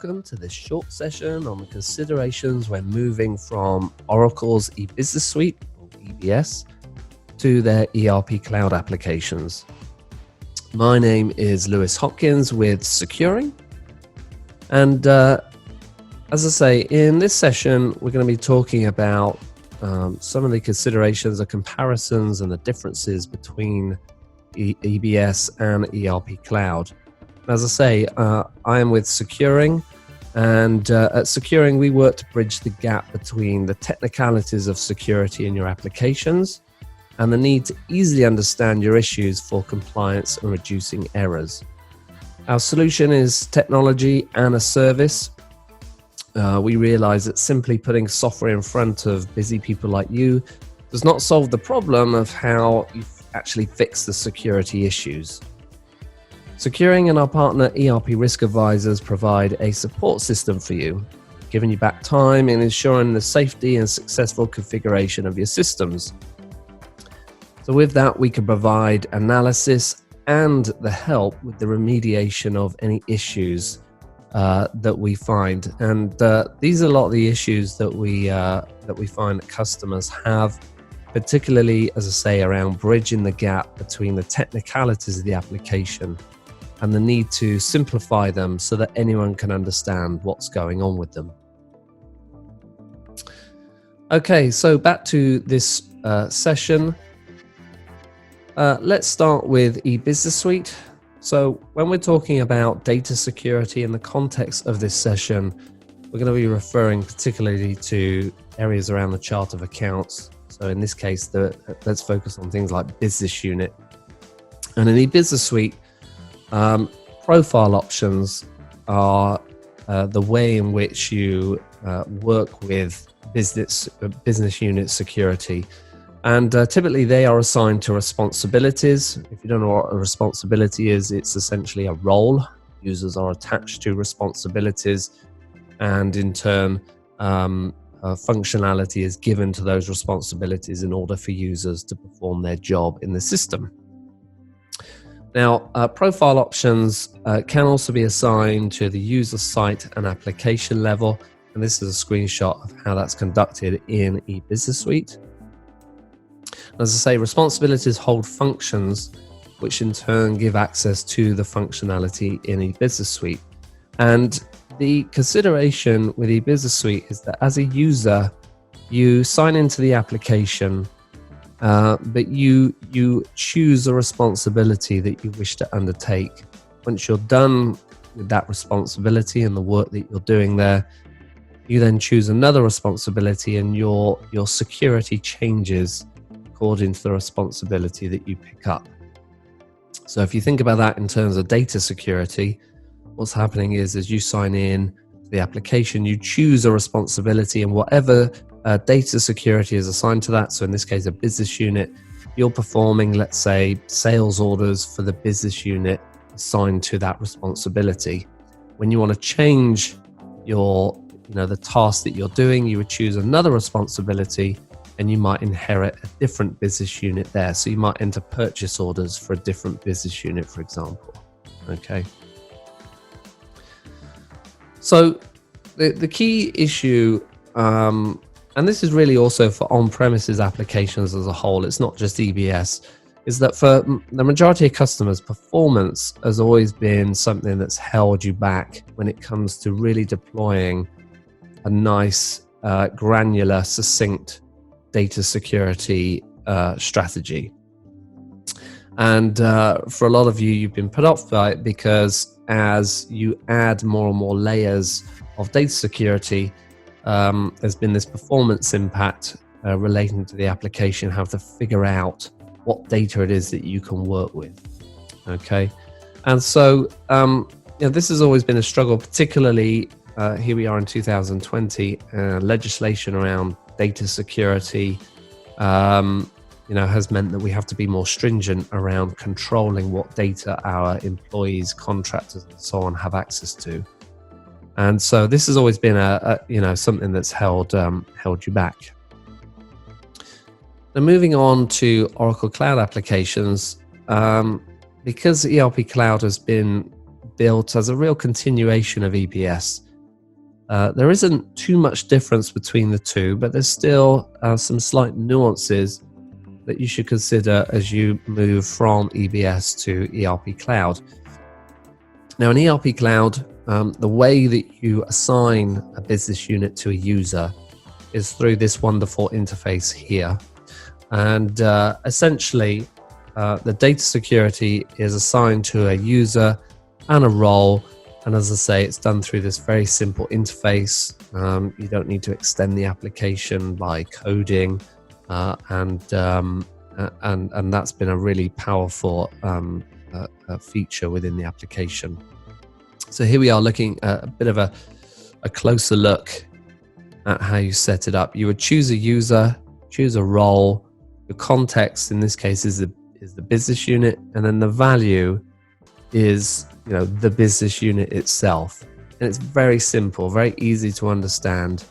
welcome to this short session on the considerations when moving from Oracle's eBusiness Suite, or EBS, to their ERP Cloud applications. My name is Lewis Hopkins with Securing, and as I say, in this session we're going to be talking about some of the considerations, the comparisons and the differences between EBS and ERP Cloud. As I say, I am with Securing, and at Securing we work to bridge the gap between the technicalities of security in your applications and the need to easily understand your issues for compliance and reducing errors. Our solution is technology and a service. We realize that simply putting software in front of busy people like you does not solve the problem of how you actually fix the security issues. Securing and our partner ERP Risk Advisors provide a support system for you, giving you back time in ensuring the safety and successful configuration of your systems. So with that, we can provide analysis and the help with the remediation of any issues that we find. And these are a lot of the issues that we find that customers have, particularly, as I say, around bridging the gap between the technicalities of the application and the need to simplify them so that anyone can understand what's going on with them. Okay, so back to this session. Let's start with eBusiness Suite. So when we're talking about data security in the context of this session, we're going to be referring particularly to areas around the chart of accounts. So in this case, let's focus on things like business unit. And in eBusiness Suite, profile options are the way in which you work with business unit security. And typically they are assigned to responsibilities. If you don't know what a responsibility is, it's essentially a role. Users are attached to responsibilities, and in turn, functionality is given to those responsibilities in order for users to perform their job in the system. Now, profile options can also be assigned to the user site and application level, and this is a screenshot of how that's conducted in eBusiness Suite. As I say, responsibilities hold functions which in turn give access to the functionality in eBusiness Suite. And the consideration with eBusiness Suite is that as a user, you sign into the application, but you choose a responsibility that you wish to undertake. Once you're done with that responsibility and the work that you're doing there, you then choose another responsibility, and your security changes according to the responsibility that you pick up. So if you think about that in terms of data security, what's happening is as you sign in to the application, you choose a responsibility, and whatever data security is assigned to that, so in this case a business unit, you're performing, let's say, sales orders for the business unit assigned to that responsibility. When you want to change the task that you're doing, you would choose another responsibility, and you might inherit a different business unit there. So you might enter purchase orders for a different business unit, for example. Okay. So the key issue, and this is really also for on-premises applications as a whole, it's not just EBS, is that for the majority of customers, performance has always been something that's held you back when it comes to really deploying a nice, granular, succinct data security strategy. And for a lot of you, you've been put off by it because as you add more and more layers of data security, there's been this performance impact relating to the application, how to figure out what data it is that you can work with. Okay, and so this has always been a struggle, particularly here we are in 2020, legislation around data security has meant that we have to be more stringent around controlling what data our employees, contractors, and so on have access to. And so this has always been something that's held you back. Now, moving on to Oracle Cloud applications, because ERP Cloud has been built as a real continuation of EBS, There isn't too much difference between the two, but there's still some slight nuances that you should consider as you move from EBS to ERP Cloud. Now, in ERP Cloud, the way that you assign a business unit to a user is through this wonderful interface here. And essentially, the data security is assigned to a user and a role. And as I say, it's done through this very simple interface. You don't need to extend the application by coding, and that's been a really powerful feature within the application. So here we are looking at a bit of a closer look at how you set it up. You would choose a user, choose a role. The context in this case is the business unit, and then the value is the business unit itself. And it's very simple, very easy to understand.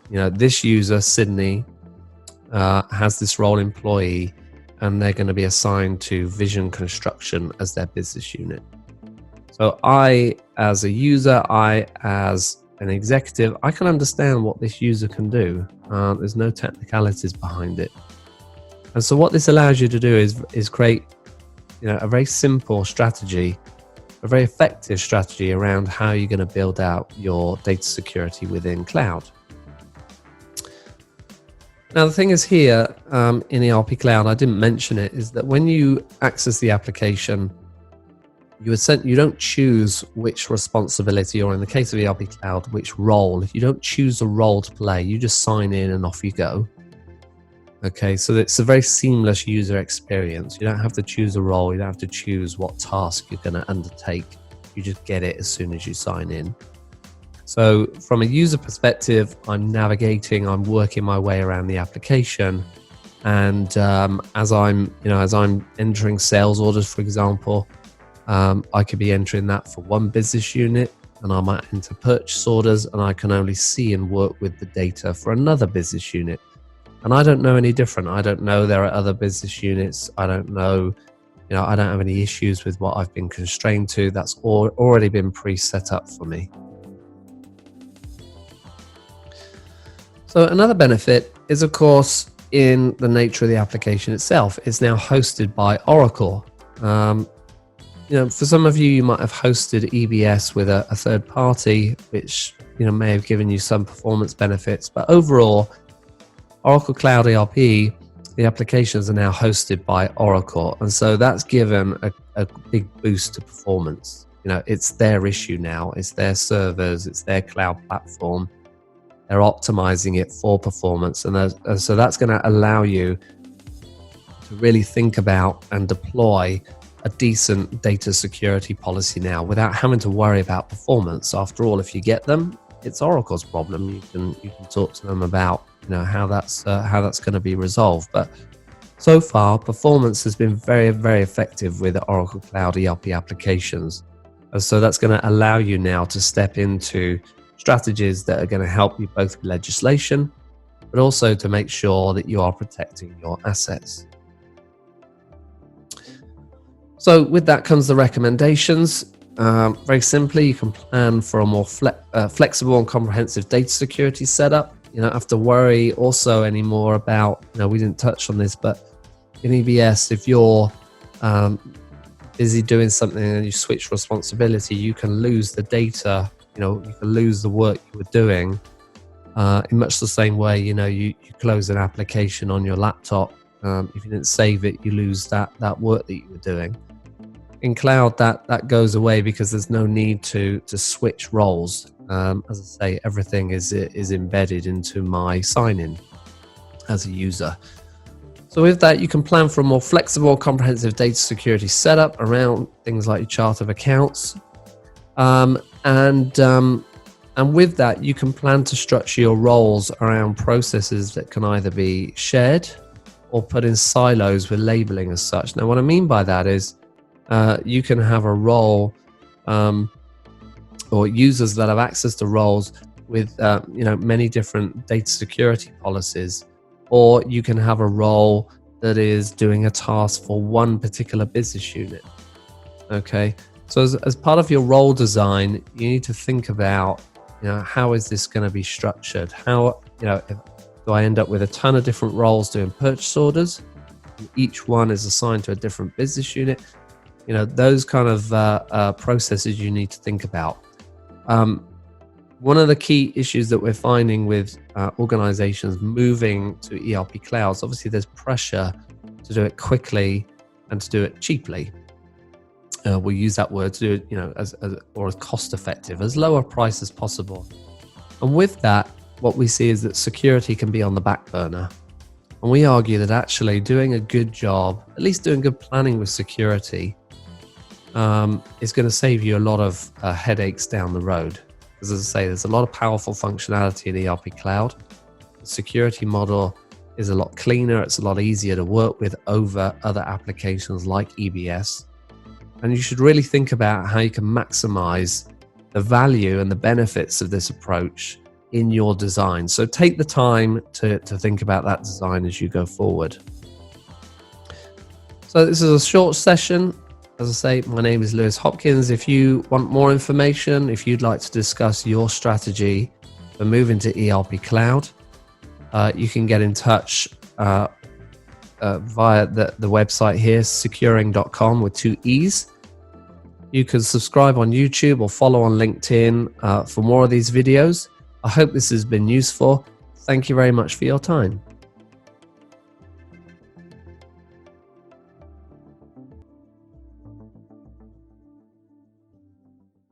This user, Sydney, has this role employee, and they're going to be assigned to vision construction as their business unit. So I, as a user, I, as an executive, I can understand what this user can do. There's no technicalities behind it. And so what this allows you to do is create a very simple strategy, a very effective strategy around how you're going to build out your data security within cloud. Now, the thing is here in ERP Cloud, I didn't mention it, is that when you access the application, you don't choose which responsibility, or in the case of ERP Cloud, which role. You don't choose a role to play. You just sign in and off you go. Okay, so it's a very seamless user experience. You don't have to choose a role. You don't have to choose what task you're going to undertake. You just get it as soon as you sign in. So from a user perspective, I'm navigating, I'm working my way around the application. And as I'm entering sales orders, for example, I could be entering that for one business unit, and I might enter purchase orders, and I can only see and work with the data for another business unit. And I don't know any different. I don't know there are other business units. I don't know, I don't have any issues with what I've been constrained to. That's already been pre-set up for me. So another benefit is, of course, in the nature of the application itself. It's now hosted by Oracle. For some of you, you might have hosted EBS with a third party, which may have given you some performance benefits. But overall, Oracle Cloud ERP, the applications are now hosted by Oracle, and so that's given a big boost to performance. It's their issue now. It's their servers. It's their cloud platform. They're optimizing it for performance, and so that's going to allow you to really think about and deploy a decent data security policy now without having to worry about performance. After all, if you get them, it's Oracle's problem. You can talk to them about how that's going to be resolved. But so far, performance has been very, very effective with Oracle Cloud ERP applications, and so that's going to allow you now to step into strategies that are going to help you both with legislation, but also to make sure that you are protecting your assets. So with that comes the recommendations. Very simply, you can plan for a more flexible and comprehensive data security setup. You don't have to worry also anymore about, we didn't touch on this, but in EBS, if you're busy doing something and you switch responsibility, you can lose the data, you can lose the work you were doing in much the same way, you close an application on your laptop. If you didn't save it, you lose that work that you were doing. In cloud, that goes away because there's no need to switch roles. As I say, everything is embedded into my sign-in as a user. So with that, you can plan for a more flexible, comprehensive data security setup around things like your chart of accounts. And with that, you can plan to structure your roles around processes that can either be shared or put in silos with labeling as such. Now, what I mean by that is you can have a role or users that have access to roles with many different data security policies, or you can have a role that is doing a task for one particular business unit. Okay, so as part of your role design, you need to think about how is this going to be structured? How, do I end up with a ton of different roles doing purchase orders? Each one is assigned to a different business unit. Those kind of processes you need to think about. One of the key issues that we're finding with organizations moving to ERP clouds, obviously there's pressure to do it quickly and to do it cheaply. We'll use that word to do it, as cost effective, as low a price as possible. And with that, what we see is that security can be on the back burner. And we argue that actually doing a good job, at least doing good planning with security, is going to save you a lot of headaches down the road. Because as I say, there's a lot of powerful functionality in ERP Cloud. The security model is a lot cleaner. It's a lot easier to work with over other applications like EBS. And you should really think about how you can maximize the value and the benefits of this approach in your design. So take the time to think about that design as you go forward. So this is a short session. As I say, my name is Lewis Hopkins. If you want more information, if you'd like to discuss your strategy for moving to ERP Cloud, you can get in touch via the website here, securing.com with 2 E's. You can subscribe on YouTube or follow on LinkedIn for more of these videos. I hope this has been useful. Thank you very much for your time.